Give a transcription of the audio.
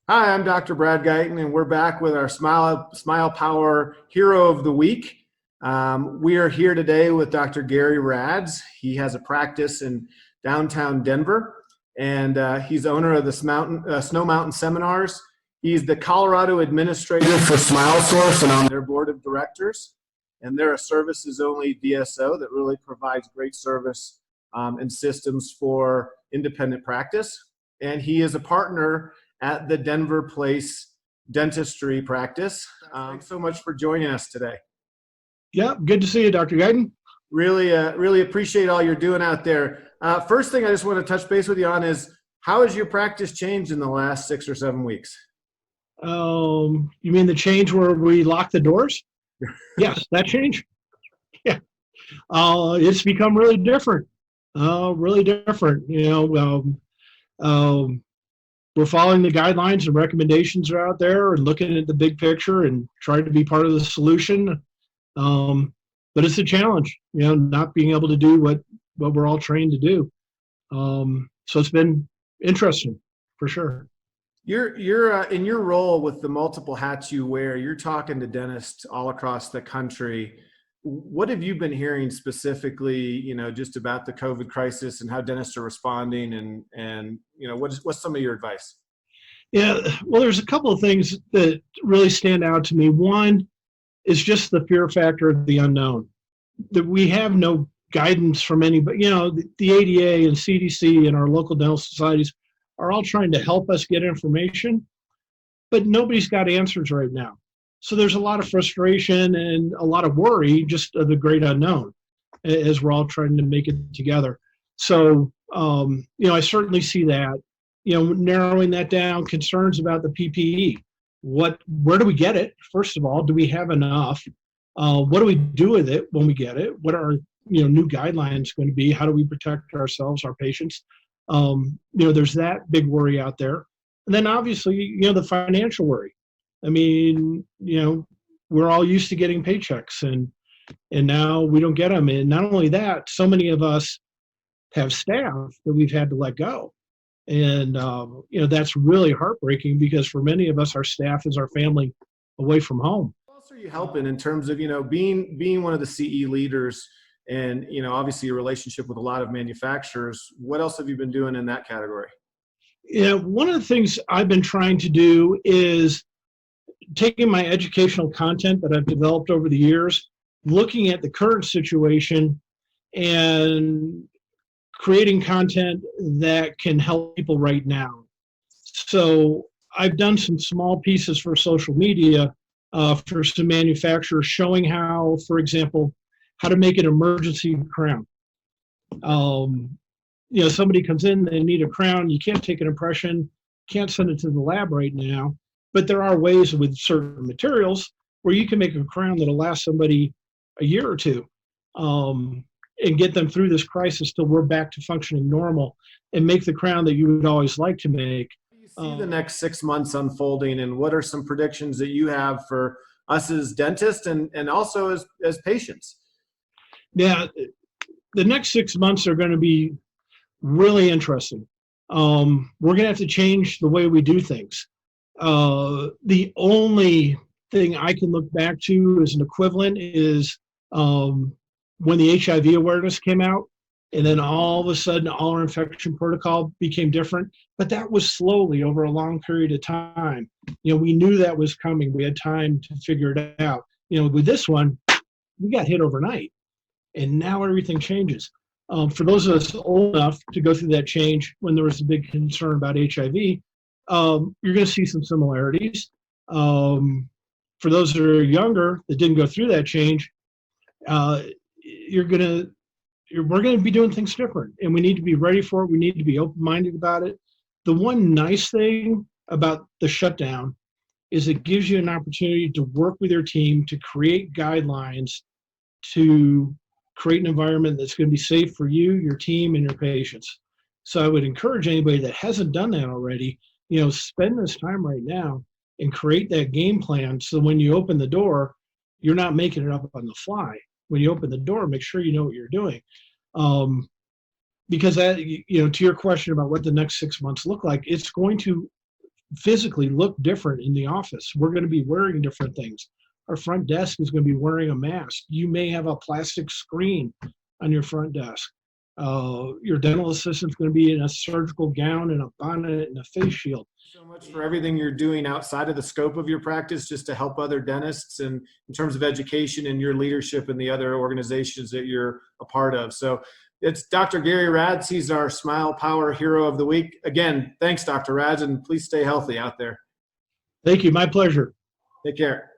Hi, I'm Dr. Brad Guyton, and we're back with our Smile Power Hero of the Week. We are here today with Dr. Gary Radz. He has a practice in downtown Denver, and he's owner of the Snow Mountain Seminars. He's the Colorado administrator for Smile Source and on their board of directors. And they're a services-only DSO that really provides great service and systems for independent practice. And he is a partner at the Denver Place Dentistry practice. Thanks so much for joining us today. Yeah, good to see you, Dr. Guyton. Really appreciate all you're doing out there. First thing I just want to touch base with you on is, how has your practice changed in the last 6 or 7 weeks? You mean the change where we lock the doors? Yes, that change. Yeah, it's become really different. Really different. We're following the guidelines and recommendations are out there and looking at the big picture and trying to be part of the solution. But it's a challenge, not being able to do what we're all trained to do. So it's been interesting for sure. You're in your role with the multiple hats you wear, you're talking to dentists all across the country. What have you been hearing specifically, just about the COVID crisis and how dentists are responding, and what's some of your advice? Yeah, well, there's a couple of things that really stand out to me. One is just the fear factor of the unknown, that we have no guidance from anybody. The ADA and CDC and our local dental societies are all trying to help us get information, but nobody's got answers right now. So there's a lot of frustration and a lot of worry just of the great unknown as we're all trying to make it together. So, I certainly see that, narrowing that down, concerns about the PPE. Where do we get it? First of all, do we have enough? What do we do with it when we get it? What are, new guidelines going to be? How do we protect ourselves, our patients? There's that big worry out there. And then obviously, the financial worry. I mean, we're all used to getting paychecks and now we don't get them. And not only that, so many of us have staff that we've had to let go. And, that's really heartbreaking because for many of us, our staff is our family away from home. What else are you helping in terms of, being one of the CE leaders and, obviously your relationship with a lot of manufacturers? What else have you been doing in that category? One of the things I've been trying to do is taking my educational content that I've developed over the years, looking at the current situation and creating content that can help people right now. So I've done some small pieces for social media for some manufacturers showing how, for example, how to make an emergency crown. Somebody comes in, they need a crown, you can't take an impression, can't send it to the lab right now. But there are ways with certain materials where you can make a crown that'll last somebody a year or two and get them through this crisis till we're back to functioning normal and make the crown that you would always like to make. You see the next 6 months unfolding, and what are some predictions that you have for us as dentists and also as patients? Yeah, the next 6 months are going to be really interesting. We're going to have to change the way we do things. The only thing I can look back to as an equivalent is when the HIV awareness came out, and then all of a sudden all our infection protocol became different. But that was slowly over a long period of time. We knew that was coming. We had time to figure it out. With this one, we got hit overnight, and now everything changes. For those of us old enough to go through that change when there was a big concern about HIV, you're going to see some similarities. For those that are younger that didn't go through that change, we're going to be doing things different, and we need to be ready for it. We need to be open-minded about it. The one nice thing about the shutdown is it gives you an opportunity to work with your team to create guidelines to create an environment that's going to be safe for you, your team, and your patients. So I would encourage anybody that hasn't done that already, spend this time right now and create that game plan so when you open the door, you're not making it up on the fly. When you open the door, make sure you know what you're doing. Because that, to your question about what the next 6 months look like, it's going to physically look different in the office. We're going to be wearing different things. Our front desk is going to be wearing a mask. You may have a plastic screen on your front desk. Your dental assistant's going to be in a surgical gown and a bonnet and a face shield. So much for everything you're doing outside of the scope of your practice, just to help other dentists, and in terms of education and your leadership in the other organizations that you're a part of. So it's Dr. Gary Radz. He's our Smile Power Hero of the Week. Again, thanks, Dr. Radz, and please stay healthy out there. Thank you. My pleasure. Take care.